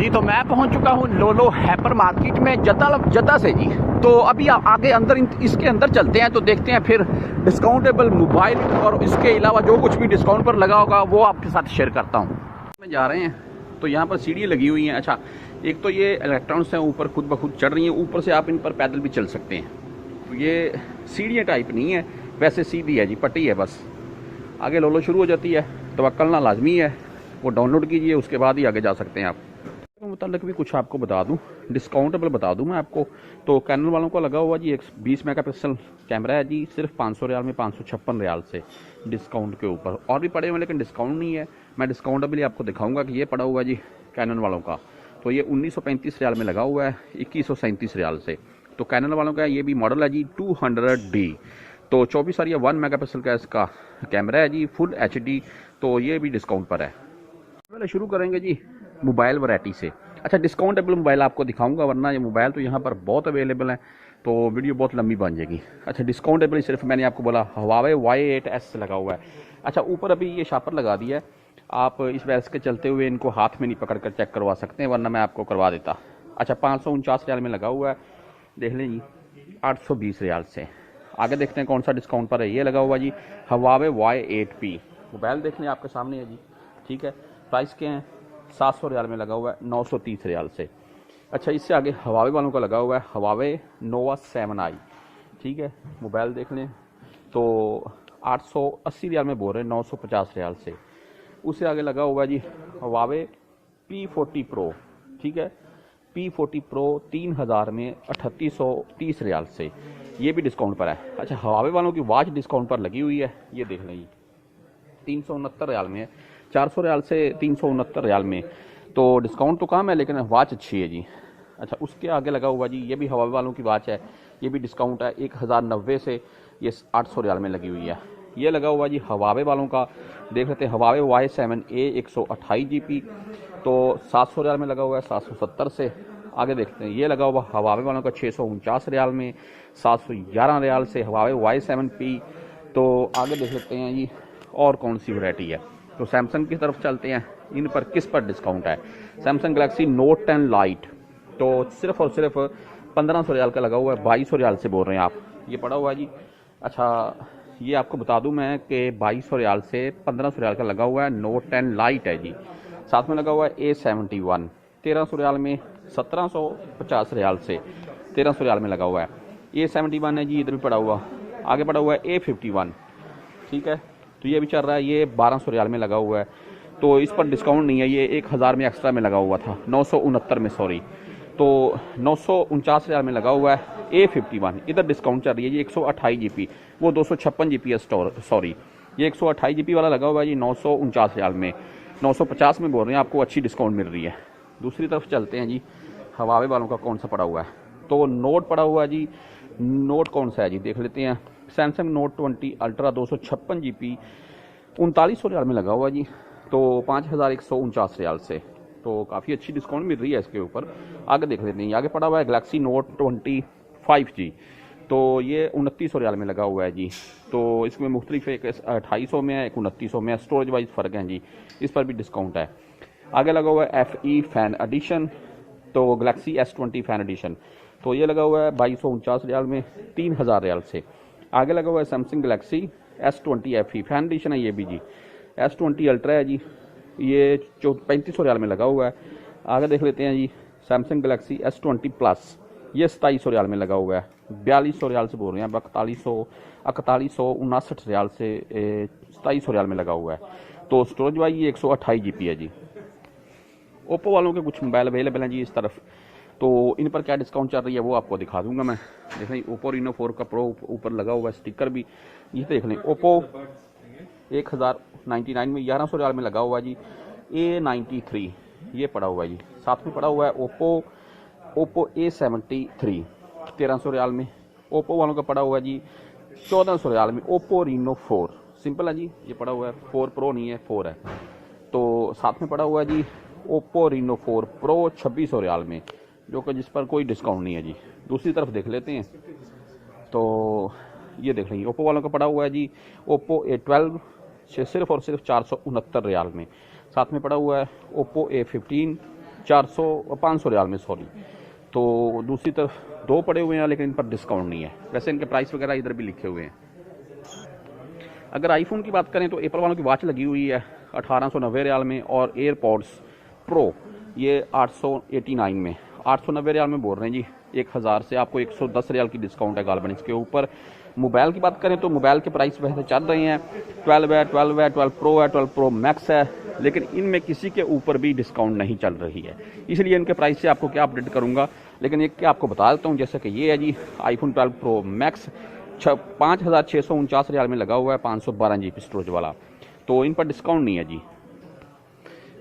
जी तो मैं पहुंच चुका हूं लोलो हाइपर मार्केट में जद्दा से जी। तो अभी आगे अंदर इसके अंदर चलते हैं तो देखते हैं फिर डिस्काउंटेबल मोबाइल और इसके अलावा जो कुछ भी डिस्काउंट पर लगा होगा वो आपके साथ शेयर करता हूं। में जा रहे हैं तो यहाँ पर सीढ़ी लगी हुई हैं। अच्छा, एक तो ये इलेक्ट्रॉनिक्स हैं ऊपर खुद ब खुद चढ़ रही हैं, ऊपर से आप इन पर पैदल भी चल सकते हैं। तो ये सीढ़ियाँ टाइप नहीं है, वैसे सीधी है जी, पट्टी है बस। आगे लोलो शुरू हो जाती है, तवक्कलना लाजमी है, वो डाउनलोड कीजिए, उसके बाद ही आगे जा सकते हैं आप। मुतल्लिक भी कुछ आपको बता दूं, डिस्काउंटेबल बता दूं मैं आपको। तो कैनन वालों को लगा हुआ जी एक 20 मेगापिक्सल कैमरा है जी, सिर्फ 500 रियाल में, 556 रियाल से डिस्काउंट के ऊपर। और भी पड़े हुए लेकिन डिस्काउंट नहीं है। मैं डिस्काउंटेबल आपको दिखाऊंगा कि ये पड़ा हुआ है जी कैनन वालों का। तो ये 1935 रियाल में लगा हुआ है, 2137 रियाल से। तो कैनन वालों का ये भी मॉडल है जी 200D। तो 24 या 1 मेगापिक्सल का इसका कैमरा है जी, फुल HD। तो ये भी डिस्काउंट पर है। पहले शुरू करेंगे जी मोबाइल वैरायटी से। अच्छा, डिस्काउंटेबल मोबाइल आपको दिखाऊंगा, वरना ये मोबाइल तो यहाँ पर बहुत अवेलेबल है तो वीडियो बहुत लंबी बन जाएगी। अच्छा, डिस्काउंटेबल सिर्फ मैंने आपको बोला हवावे Y8S लगा हुआ है। अच्छा, ऊपर अभी ये शापर लगा दिया है, आप इस वजह के चलते हुए इनको हाथ में नहीं पकड़ कर चेक करवा सकते हैं, वरना मैं आपको करवा देता। अच्छा, 549 रियाल में लगा हुआ है, देख लें जी 820 रियाल से। आगे देखते हैं कौन सा डिस्काउंट पर है। ये लगा हुआ जी हवावे Y8P मोबाइल, देख लें आपके सामने है जी, ठीक है। प्राइस के हैं 700 रियाल में लगा हुआ है, 930 रियाल से। अच्छा, इससे आगे हवावे वालों का लगा हुआ है हवावे नोवा 7i, ठीक है। मोबाइल देख लें तो 880 रियाल में बोल रहे हैं, 950 रियाल से। उससे आगे लगा हुआ है जी हवावे P40 प्रो, ठीक है। P40 प्रो 3000 में 3830 रियाल से, ये भी डिस्काउंट पर है। अच्छा, हवावे वालों की वॉच डिस्काउंट पर लगी हुई है, ये देख लें जी 369 रियाल में है, 400 रियाल से 369 रियाल में। तो डिस्काउंट तो कम है लेकिन वॉच अच्छी है जी। अच्छा, उसके आगे लगा हुआ जी ये भी हवावे वालों की वॉच है, ये भी डिस्काउंट है, 1090 से ये 800 रियाल में लगी हुई है। ये लगा हुआ जी हवावे वालों का, देख लेते हैं हवावे Y7A 128GB, तो 700 रियाल में लगा हुआ है, 770 से। आगे देखते हैं ये लगा हुआ हवावे वालों का 649 रियाल में, 711 रियाल से हवावे Y7P। तो आगे देख लेते हैं जी और कौन सी वैरायटी है। तो सैमसंग की तरफ चलते हैं, इन पर किस पर डिस्काउंट है। सैमसंग गैलेक्सी नोट 10 लाइट तो सिर्फ और सिर्फ 1500 रियाल का लगा हुआ है, 2200 रियाल से बोल रहे हैं आप, ये पड़ा हुआ है जी। अच्छा, ये आपको बता दूं मैं कि 2200 रियाल से 1500 रियाल का लगा हुआ है, नोट 10 लाइट है जी। साथ में लगा हुआ है A71 1300 रियाल में, 1750 रियाल से 1300 रियाल में लगा हुआ है। A71 है जी, इधर भी पड़ा हुआ। आगे पड़ा हुआ है A51, ठीक है। तो ये भी चल रहा है, ये 1200 रियाल में लगा हुआ है। तो इस पर डिस्काउंट नहीं है, ये 1000 में एक्स्ट्रा में लगा हुआ था, 969 में, सॉरी। तो 949 रियाल में लगा हुआ है A51, इधर डिस्काउंट चल रही है जी 128GB, वो 256GB है, सॉरी। ये 128GB वाला लगा हुआ है जी 949 रियाल में, 950 में बोल रहे हैं, आपको अच्छी डिस्काउंट मिल रही है। दूसरी तरफ चलते हैं जी, हवावे वालों का कौन सा पड़ा हुआ है। तो नोट पड़ा हुआ है जी, नोट कौन सा है जी, देख लेते हैं। Samsung note 20 ultra 256GB 3900 riyal में लगा हुआ जी, तो 5149 रियाल से। तो काफ़ी अच्छी डिस्काउंट मिल रही है इसके ऊपर। आगे देख लेते हैं, आगे पड़ा हुआ है गैलेक्सी नोट 20 5G, तो ये 2900 रियाल में लगा हुआ है जी। तो इसमें मुख्तलिफ एक 2800 में है, एक 2900 में है, स्टोरेज वाइज फ़र्क है जी, इस पर भी डिस्काउंट है। आगे लगा हुआ है FE फैन एडिशन, तो गैलेक्सी S20 फैन एडिशन, तो ये लगा हुआ है 2249 रियाल में, 3000 रियाल से। आगे लगा हुआ है Samsung Galaxy S20 FE fan addition है ये भी जी, S20 अल्ट्रा है जी, ये 3500 रियाल में लगा हुआ है। आगे देख लेते हैं जी सैमसंग गैलेक्सी S20 प्लस, ये 2700 रियाल में लगा हुआ है, 4200 रियाल से बोल रहे हैं, 4159 रियाल से 2700 रियाल में लगा हुआ है। तो स्टोरेज वाइज ये 128GB है जी। ओप्पो वालों के कुछ मोबाइल अवेलेबल हैं जी इस तरफ, तो इन पर क्या डिस्काउंट चल रही है वो आपको दिखा दूंगा मैं। देख लें ओप्पो Reno 4 का प्रो ऊपर लगा हुआ है स्टिकर भी, ये देख लें। ओप्पो 1099 में 1100 रियाल में लगा हुआ है जी, A93 ये पड़ा हुआ है जी। साथ में पड़ा हुआ है ओप्पो A73 1300 रियाल में। ओप्पो वालों का पड़ा हुआ है जी 1400 रियाल में, ओप्पो Reno 4 सिंपल है जी, ये पड़ा हुआ है, 4 प्रो नहीं है, 4 है। तो साथ में पड़ा हुआ है जी ओप्पो Reno 4 प्रो 2600 रियाल में, जो कि जिस पर कोई डिस्काउंट नहीं है जी। दूसरी तरफ देख लेते हैं, तो ये देख लेंगे ओप्पो वालों का पड़ा हुआ है जी ओप्पो A12 सिर्फ और सिर्फ 469 रियाल में। साथ में पड़ा हुआ है ओप्पो A15 500 रियाल में, सॉरी। तो दूसरी तरफ 2 पड़े हुए हैं लेकिन इन पर डिस्काउंट नहीं है। वैसे इनके प्राइस वगैरह इधर भी लिखे हुए हैं। अगर आईफोन की बात करें तो एप्पल वालों की वॉच लगी हुई है 1890 रियाल में, और एयरपॉड्स प्रो ये 889 में, 890 रियाल में बोल रहे हैं जी। 1000 से आपको 110 रियाल की डिस्काउंट है गालबन इसके ऊपर। मोबाइल की बात करें तो मोबाइल के प्राइस वैसे चल रहे हैं, 12 है, 12 है, 12 प्रो है, 12 प्रो मैक्स है, लेकिन इनमें किसी के ऊपर भी डिस्काउंट नहीं चल रही है, इसलिए इनके प्राइस से आपको क्या अपडेट करूंगा। लेकिन एक क्या आपको बता देता हूँ, जैसे कि ये है जी आईफोन 12 प्रो मैक्स 5649 रियाल में लगा हुआ है, 512 GB स्टोरेज वाला, तो इन पर डिस्काउंट नहीं है जी।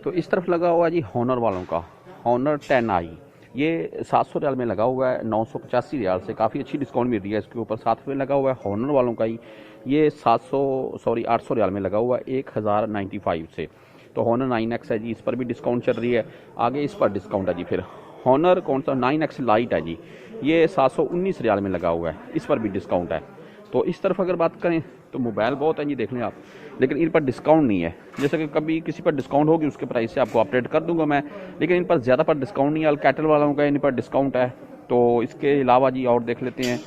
तो इस तरफ लगा हुआ है जी हॉनर वालों का, हॉनर 10i, ये 700 रियाल में लगा हुआ है, 985 रियाल से काफ़ी अच्छी डिस्काउंट मिल रही है इसके ऊपर। साथ में लगा हुआ है हॉनर वालों का ही, ये 800 रियाल में लगा हुआ है 1095 से। तो हॉनर 9X है जी, इस पर भी डिस्काउंट चल रही है। आगे इस पर डिस्काउंट है जी। फिर हॉनर कौन सा 9X लाइट है जी, ये 719 रियाल में लगा हुआ है, इस पर भी डिस्काउंट है। तो इस तरफ अगर बात करें तो मोबाइल बहुत है जी, देख लें आप, लेकिन इन पर डिस्काउंट नहीं है। जैसे कि कभी किसी पर डिस्काउंट होगी उसके प्राइस से आपको अपडेट कर दूंगा मैं, लेकिन इन पर ज़्यादा पर डिस्काउंट नहीं है। कैटल वालों का इन पर डिस्काउंट है। तो इसके अलावा जी और देख लेते हैं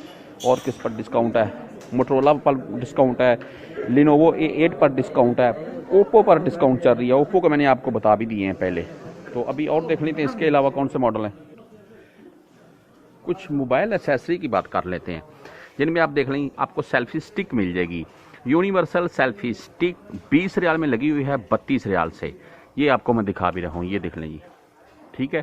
और किस पर डिस्काउंट है। मोटरोला पर डिस्काउंट है, लिनोवो A8 पर डिस्काउंट है, ओप्पो पर डिस्काउंट चल रही है। ओप्पो को मैंने आपको बता भी दिए हैं पहले। तो अभी और देख लेते हैं इसके अलावा कौन से मॉडल हैं। कुछ मोबाइल एसेसरी की बात कर लेते हैं, जिनमें आप देख लें आपको सेल्फी स्टिक मिल जाएगी। यूनिवर्सल सेल्फी स्टिक 20 रियाल में लगी हुई है 32 रियाल से, ये आपको मैं दिखा भी रहा हूँ, ये देख लें जी, ठीक है।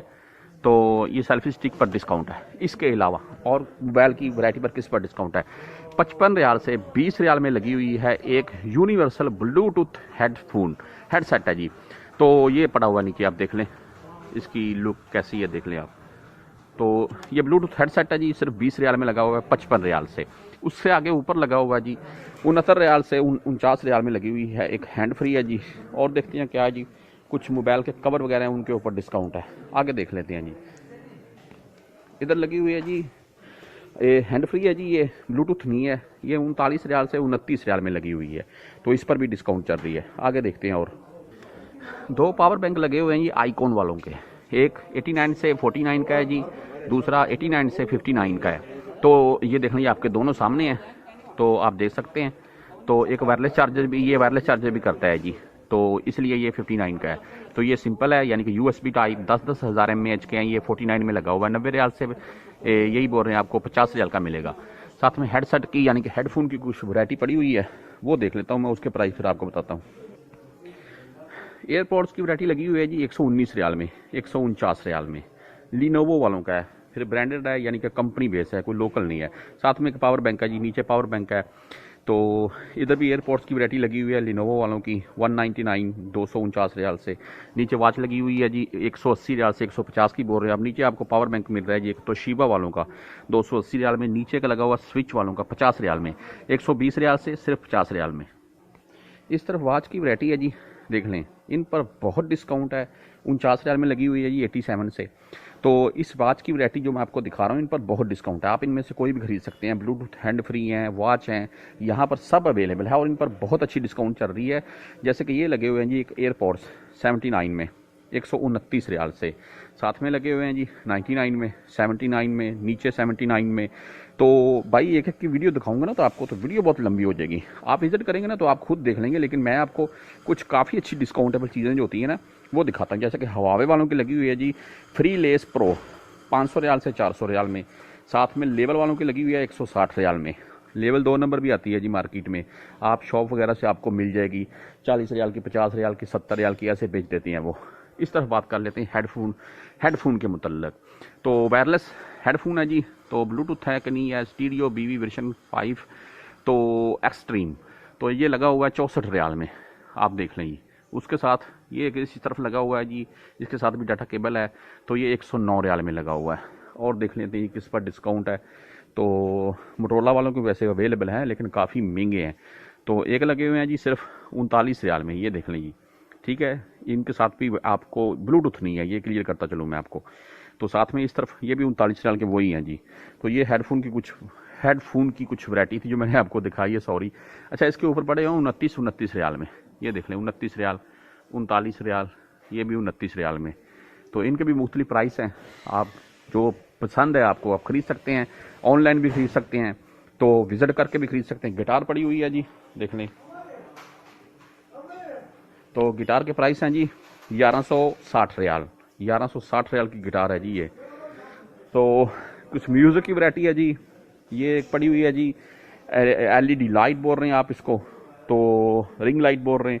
तो ये सेल्फी स्टिक पर डिस्काउंट है। इसके अलावा और मोबाइल की वैरायटी पर किस पर डिस्काउंट है, 55 रियाल से 20 रियाल में लगी हुई है एक यूनिवर्सल ब्लूटूथ हेडसेट है जी। तो ये पड़ा हुआ नीचे आप देख लें, इसकी लुक कैसी है देख लें आप। तो ये ब्लूटूथ हेडसेट है जी, सिर्फ 20 रियाल में लगा हुआ है 55 रियाल से। उससे आगे ऊपर लगा हुआ है जी 69 रियाल से 49 रियाल में लगी हुई है एक हैंड फ्री है जी। और देखते हैं क्या है जी, कुछ मोबाइल के कवर वगैरह हैं उनके ऊपर डिस्काउंट है, आगे देख लेते हैं जी। इधर लगी हुई है जी ये हैंड फ्री है जी, ये ब्लूटूथ नहीं है, ये 39 रियाल से 29 रियाल में लगी हुई है, तो इस पर भी डिस्काउंट चल रही है, आगे देखते हैं। और 2 पावर बैंक लगे हुए हैं ये आईकॉन वालों के, एक 89 से 49 का है जी, दूसरा 89 से 59 का है। तो ये देख लीजिए आपके दोनों सामने हैं, तो आप देख सकते हैं। तो एक वायरलेस चार्जर भी, ये वायरलेस चार्जर भी करता है जी, तो इसलिए ये 59 का है। तो ये सिंपल है, यानी कि USB टाइप 10-10 हज़ार mAh के हैं, ये 49 में लगा हुआ है। 90 रियाल से यही बोल रहे हैं आपको 50 रियाल का मिलेगा। साथ में हेडसेट की यानी कि हेडफोन की कुछ वैरायटी पड़ी हुई है, वो देख लेता हूँ मैं, उसके प्राइस फिर आपको बताता हूँ। एयरपॉड्स की वैरायटी लगी हुई है जी 119 रियाल में, 149 रियाल में, लिनोवो वालों का है, फिर ब्रांडेड है यानी कि कंपनी बेस है, कोई लोकल नहीं है। साथ में एक पावर बैंक है जी, नीचे पावर बैंक है। तो इधर भी एयरपॉड्स की वैरायटी लगी हुई है लिनोवो वालों की 199 249 रियाल से। नीचे वॉच लगी हुई है जी 180 रियाल से 150 की बोल रहे हैं। अब नीचे आपको पावर बैंक मिल रहा है जी एक तो शिबा वालों का 280 रियाल में, नीचे का लगा हुआ स्विच वालों का 50 रियाल में, 120 रियाल से सिर्फ 50 रियाल में। इस तरफ वॉच की वैरायटी है जी, देख लें इन पर बहुत डिस्काउंट है, 49 रियाल में लगी हुई है जी 87 से। तो इस वॉच की वैरायटी जो मैं आपको दिखा रहा हूँ इन पर बहुत डिस्काउंट है, आप इनमें से कोई भी खरीद सकते हैं। ब्लूटूथ हैंड फ्री हैं, वॉच हैं, यहाँ पर सब अवेलेबल है और इन पर बहुत अच्छी डिस्काउंट चल रही है। जैसे कि ये लगे हुए हैं जी एक एयरपॉड्स 79 में 129 रियाल से, साथ में लगे हुए हैं जी 99 में, 79 में, नीचे 79 में। तो भाई एक एक की वीडियो दिखाऊंगा ना तो आपको तो वीडियो बहुत लंबी हो जाएगी, आप विजिट करेंगे ना तो आप खुद देख लेंगे। लेकिन मैं आपको कुछ काफ़ी अच्छी डिस्काउंटेबल चीज़ें जो होती हैं ना वो दिखाता हूँ। जैसे कि हवावे वालों की लगी हुई है जी फ्री लेस प्रो 500 रियाल से 400 रियाल में, साथ में लेवल वालों की लगी हुई है 160 रियाल में। लेवल 2 नंबर भी आती है जी मार्केट में, आप शॉप वगैरह से आपको मिल जाएगी 40 रियाल की, 50 रियाल की, 70 रियाल की, ऐसे बेच देती हैं वो। इस तरफ बात कर लेते हैं हेडफोन के मुतल्लक। तो वायरलेस हेडफोन है जी, तो ब्लूटूथ है कि नहीं है, स्टीरियो BV वर्जन 5 तो एक्सट्रीम, तो ये लगा हुआ है 64 रियाल में, आप देख लें। उसके साथ ये इसी तरफ लगा हुआ है जी, इसके साथ भी डाटा केबल है, तो ये 109 रियाल में लगा हुआ है। और देख लेते हैं किस पर डिस्काउंट है। तो मोटरोला वालों के वैसे अवेलेबल हैं लेकिन काफ़ी महंगे हैं। तो एक लगे हुए हैं जी सिर्फ 39 रियाल में, ये देख लें जी, ठीक है। इनके साथ भी आपको ब्लूटूथ नहीं है, ये क्लियर करता चलूँ मैं आपको। तो साथ में इस तरफ ये भी 39 रियाल के वही हैं जी। तो ये हेडफोन की कुछ वैरायटी थी जो मैंने आपको दिखाई है, सॉरी। अच्छा, इसके ऊपर पड़े हैं 29 रियाल में, ये देख लें 29 रियाल, 39 रियाल, ये भी 29 रियाल में। तो इनके भी मुख्तलिफ प्राइस हैं, आप जो पसंद है आपको आप ख़रीद सकते हैं, ऑनलाइन भी ख़रीद सकते हैं, तो विज़िट करके भी ख़रीद सकते हैं। गिटार पड़ी हुई है जी, देख लें। तो गिटार के प्राइस हैं जी 1160 रियाल, 1160 रियाल की गिटार है जी ये। तो कुछ म्यूज़िक की वैरायटी है जी, ये एक पड़ी हुई है जी, LED लाइट बोल रहे हैं आप इसको, तो रिंग लाइट बोल रहे हैं।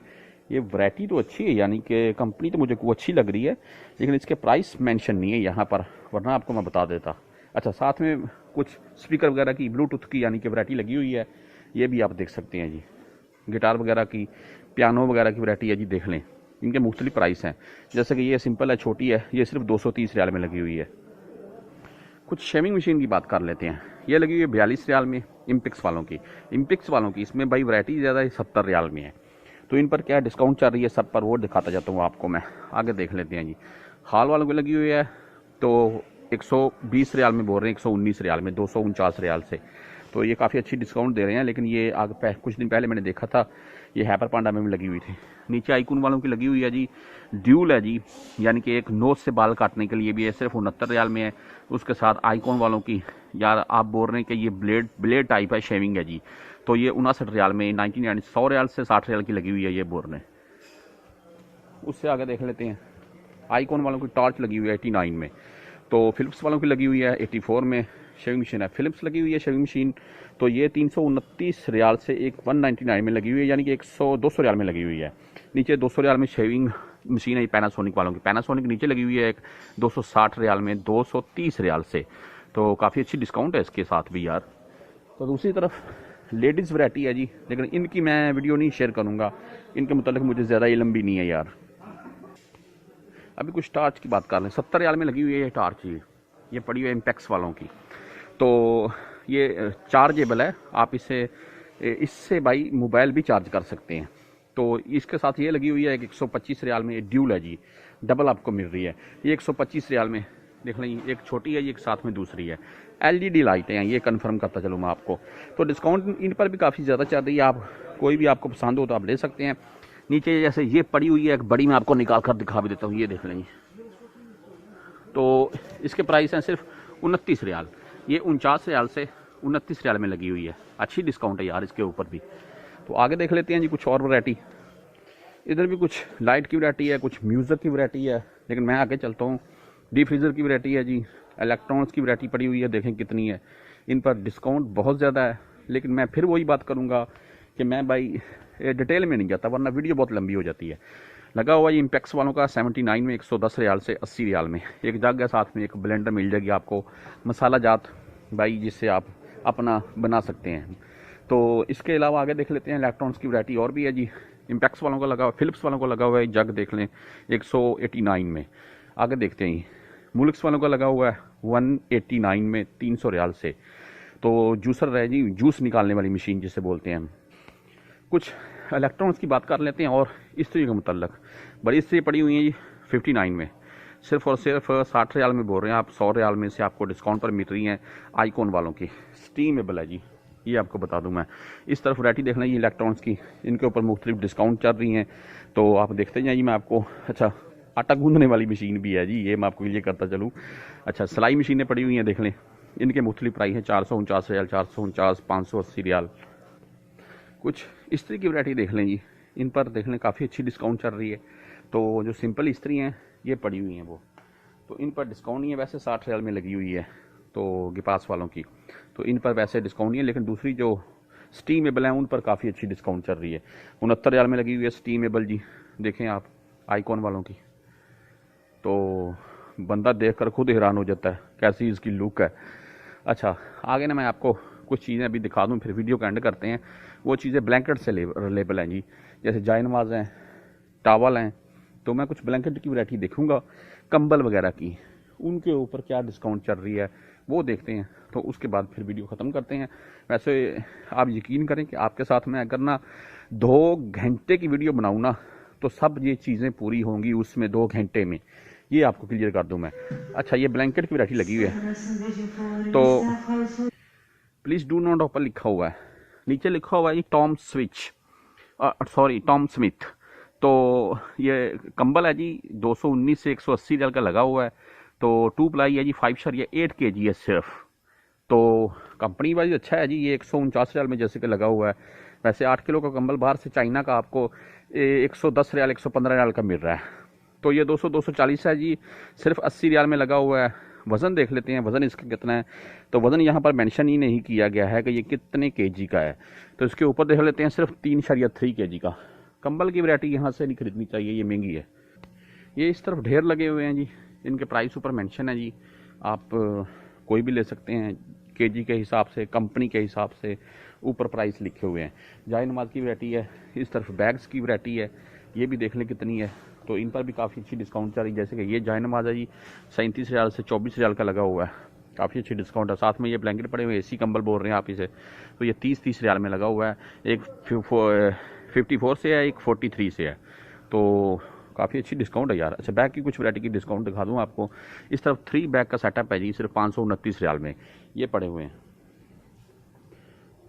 ये वैरायटी तो अच्छी है, यानी कि कंपनी तो मुझे को अच्छी लग रही है, लेकिन इसके प्राइस मेंशन नहीं है यहाँ पर, वरना आपको मैं बता देता। अच्छा, साथ में कुछ स्पीकर वगैरह की ब्लूटूथ की यानी कि वैरायटी लगी हुई है, ये भी आप देख सकते हैं जी। गिटार वगैरह की, पियानो वगैरह की वैरायटी है जी, देख लें। इनके मुख्तलिफ प्राइस हैं, जैसे कि ये सिंपल है, छोटी है, ये सिर्फ 230 रियाल में लगी हुई है। कुछ शेविंग मशीन की बात कर लेते हैं, ये लगी हुई है 42 रियाल में, इम्पिक्स वालों की। इम्पिक्स वालों की इसमें भाई वैरायटी ज़्यादा है, 70 रियाल में है। तो इन पर क्या डिस्काउंट चल रही है सब पर, वो दिखाता जाता हूँ आपको मैं। आगे देख लेते हैं जी। हाल वालों की लगी हुई है तो 120 रियाल में बोल रहे हैं, 119 रियाल में, 249 रियाल से। तो ये काफ़ी अच्छी डिस्काउंट दे रहे हैं, लेकिन ये आगे कुछ दिन पहले मैंने देखा था, ये हैपर पांडा में भी लगी हुई थी। नीचे आइकून वालों की लगी हुई है जी, ड्यूल है जी, यानी कि एक नोज से बाल काटने के लिए भी है, सिर्फ 69 रियाल में है। उसके साथ आइकॉन वालों की, यार आप बोल रहे हैं कि ये ब्लेड टाइप है, शेविंग है जी, तो ये 59 रियाल में, 99 100 रियाल से 60 रियाल की लगी हुई है, ये बोल रहे हैं। उससे आगे देख लेते हैं, आइकॉन वालों की टॉर्च लगी हुई है 89 में। तो फिलिप्स वालों की लगी हुई है 84 में, शेविंग मशीन है फिलिप्स लगी हुई है शेविंग मशीन, तो ये 329 रियाल से एक 199 में लगी हुई है, यानी कि 200 रियाल में लगी हुई है। नीचे 200 रियाल में शेविंग मशीन है पैनासोनिक वालों की, पैनासोनिक नीचे लगी हुई है एक 260 रियाल में, 230 रियाल से। तो काफ़ी अच्छी डिस्काउंट है इसके साथ भी यार। तो दूसरी तरफ लेडीज़ वैरायटी है जी, लेकिन इनकी मैं वीडियो नहीं शेयर करूँगा, इनके मुतालिक मुझे ज़्यादा इल्म भी नहीं है यार। अभी कुछ टार्च की बात कर रहे हैं, 70 रियाल में लगी हुई है ये टार्च, ये पड़ी हुई है इम्पैक्स वालों की। तो ये चार्जेबल है, आप इससे भाई मोबाइल भी चार्ज कर सकते हैं। तो इसके साथ ये लगी हुई है 125 रियाल में, ड्यूल है जी, डबल आपको मिल रही है। ये 125 रियाल में देख लें, एक छोटी है, ये एक साथ में दूसरी है। LED लाइटें हैं, ये कंफर्म करता चलूँ मैं आपको। तो डिस्काउंट इन पर भी काफ़ी ज़्यादा चल रही है, आप कोई भी आपको पसंद हो तो आप ले सकते हैं। नीचे जैसे ये पड़ी हुई है एक बड़ी, मैं आपको निकाल कर दिखा भी देता हूँ, ये देख लेंगे। तो इसके प्राइस हैं सिर्फ 29 रियाल, ये 49 रियाल से 29 रियाल में लगी हुई है। अच्छी डिस्काउंट है यार इसके ऊपर भी। तो आगे देख लेते हैं जी कुछ और वैरायटी। इधर भी कुछ लाइट की वैरायटी है, कुछ म्यूज़िक की वैरायटी है, लेकिन मैं आगे चलता हूँ। डीप फ्रीज़र की वैरायटी है जी, इलेक्ट्रॉनिक्स की वैरायटी पड़ी हुई है, देखें कितनी है। इन पर डिस्काउंट बहुत ज़्यादा है, लेकिन मैं फिर वही बात करूँगा कि मैं भाई डिटेल में नहीं जाता, वरना वीडियो बहुत लंबी हो जाती है। लगा हुआ ये इम्पैक्स वालों का 79 में, 110 रियाल से 80 रियाल में। एक जग है, साथ में एक ब्लेंडर मिल जाएगी आपको, मसाला जात भाई, जिससे आप अपना बना सकते हैं। तो इसके अलावा आगे देख लेते हैं, इलेक्ट्रॉनिक्स की वैरायटी और भी है जी। इम्पैक्स वालों का लगा हुआ, फिलिप्स वालों का लगा हुआ है जग, देख लें 189 में। आगे देखते हैं, मुल्क्स वालों का लगा हुआ है 189 में, 300 रियाल से। तो जूसर है जी, जूस निकालने वाली मशीन जिसे बोलते हैं हम। कुछ इलेक्ट्रॉनिक्स की बात कर लेते हैं और इस्त्री के मुतल्लक। बड़ी इस्त्री पड़ी हुई है जी 59 में, सिर्फ और सिर्फ 60 रियाल में बोल रहे हैं आप, 100 रियाल में से आपको डिस्काउंट पर मिल रही हैं। आइकॉन वालों की स्टीमेबल है जी, ये आपको बता दूं मैं। इस तरफ वैरायटी देखना ये इलेक्ट्रॉनिक्स की, इनके ऊपर मुख्तलिफ डिस्काउंट चल रही हैं, तो आप देखते जाइए। मैं आपको, अच्छा, आटा गूंदने वाली मशीन भी है जी, ये मैं आपको ये करता चलूँ। अच्छा, सिलाई मशीनें पड़ी हुई हैं, देख लें, इनके मुख्तलिफ प्राइस हैं, 449 रियाल, 449, 580 रियाल। कुछ इस्त्री की वैरायटी देख लें जी, इन पर देख लें काफ़ी अच्छी डिस्काउंट चल रही है। तो जो सिंपल इस्त्री हैं ये पड़ी हुई हैं वो, तो इन पर डिस्काउंट नहीं है, वैसे 60 रियाल में लगी हुई है तो गिपास वालों की, तो इन पर वैसे डिस्काउंट नहीं है। लेकिन दूसरी जो स्टीमेबल हैं उन पर काफ़ी अच्छी डिस्काउंट चल रही है। 69 रियाल में लगी हुई है स्टीमेबल जी, देखें आप, आइकॉन वालों की। तो बंदा देख कर खुद हैरान हो जाता है कैसी इसकी लुक है। अच्छा, आगे ना मैं आपको कुछ चीज़ें अभी दिखा दूँ, फिर वीडियो का एंड करते हैं। वो चीज़ें ब्लैंकेट से रिलेबल हैं जी, जैसे जायनमाज हैं, टावल हैं। तो मैं कुछ ब्लैंकेट की वैरायटी देखूंगा, कंबल वगैरह की, उनके ऊपर क्या डिस्काउंट चल रही है वो देखते हैं, तो उसके बाद फिर वीडियो ख़त्म करते हैं। वैसे आप यकीन करें कि आपके साथ मैं अगर ना 2 घंटे की वीडियो बनाऊँ ना, तो सब ये चीज़ें पूरी होंगी उसमें 2 घंटे में, ये आपको क्लियर कर दूं मैं। अच्छा, ये ब्लैंकेट की वैरायटी लगी हुई है, तो प्लीज़ डू नॉट ओपन लिखा हुआ है, नीचे लिखा हुआ है टॉम स्मिथ। तो ये कंबल है जी 219 से 180 रियाल का लगा हुआ है। तो 2 प्लाई है जी 5.8 kg है सिर्फ। तो कंपनी वाइज अच्छा है जी, ये 149 रियाल में जैसे कि लगा हुआ है। वैसे 8 किलो का कंबल बाहर से चाइना का आपको 110 रियाल 115 रियाल का मिल रहा है। तो ये 240 है जी, सिर्फ 80 रियाल में लगा हुआ है। वज़न देख लेते हैं, वज़न इसका कितना है। तो वज़न यहाँ पर मेंशन ही नहीं किया गया है कि ये कितने केजी का है। तो इसके ऊपर देख लेते हैं, सिर्फ 3.3 kg का। कंबल की वैरायटी यहाँ से नहीं खरीदनी चाहिए, ये महंगी है। ये इस तरफ ढेर लगे हुए हैं जी, इनके प्राइस ऊपर मेंशन है जी। आप कोई भी ले सकते हैं, केजी के हिसाब से, कंपनी के हिसाब से ऊपर प्राइस लिखे हुए हैं। जाय नमाज की वैरायटी है, इस तरफ बैग्स की वैरायटी है, ये भी देख लें कितनी है। तो इन पर भी काफ़ी अच्छी डिस्काउंट चल रही है। जैसे कि ये जाय नमाज है जी 37 रियाल से 24 रियाल का लगा हुआ है, काफ़ी अच्छी डिस्काउंट है। साथ में ये ब्लैंकेट पड़े हुए, एसी कंबल बोल रहे हैं आप इसे, तो ये 30 रियाल में लगा हुआ है। एक 54 से है, एक 43 से है। तो काफ़ी अच्छी डिस्काउंट है यार। अच्छा, बैग की कुछ वैरायटी की डिस्काउंट दिखा दूँ आपको। इस तरफ 3 बैग का सेटअप है जी, सिर्फ 529 रियाल में ये पड़े हुए हैं।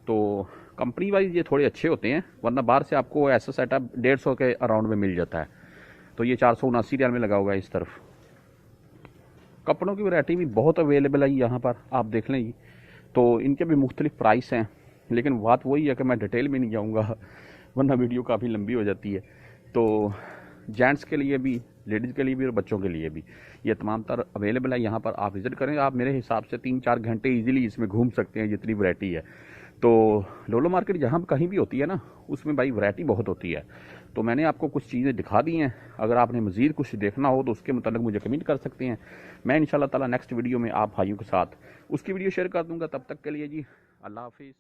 तो कंपनी वाइज ये थोड़े अच्छे होते हैं, वरना बाहर से आपको ऐसा सेटअप 150 के अराउंड में मिल जाता है। तो ये 479 रियाल में लगा हुआ है। इस तरफ कपड़ों की वैरायटी भी बहुत अवेलेबल है यहाँ पर, आप देख लें जी। तो इनके भी मुख्तलिफ प्राइस हैं, लेकिन बात वही है कि मैं डिटेल में नहीं जाऊँगा, वरना वीडियो काफ़ी लंबी हो जाती है। तो जेंट्स के लिए भी, लेडीज़ के लिए भी और बच्चों के लिए भी ये तमाम तर अवेलेबल है यहाँ पर। आप विज़िट करें, आप मेरे हिसाब से 3-4 घंटे ईजिली इसमें घूम सकते हैं, जितनी वैरायटी है। तो लोलो मार्केट जहाँ कहीं भी होती है ना, उसमें भाई वैरायटी बहुत होती है। तो मैंने आपको कुछ चीज़ें दिखा दी हैं, अगर आपने मज़ीद कुछ देखना हो तो उसके मुताबिक मुझे कमेंट कर सकते हैं। मैं इंशाल्लाह ताला नेक्स्ट वीडियो में आप भाइयों के साथ उसकी वीडियो शेयर कर दूँगा। तब तक के लिए जी अल्लाह हाफिज़।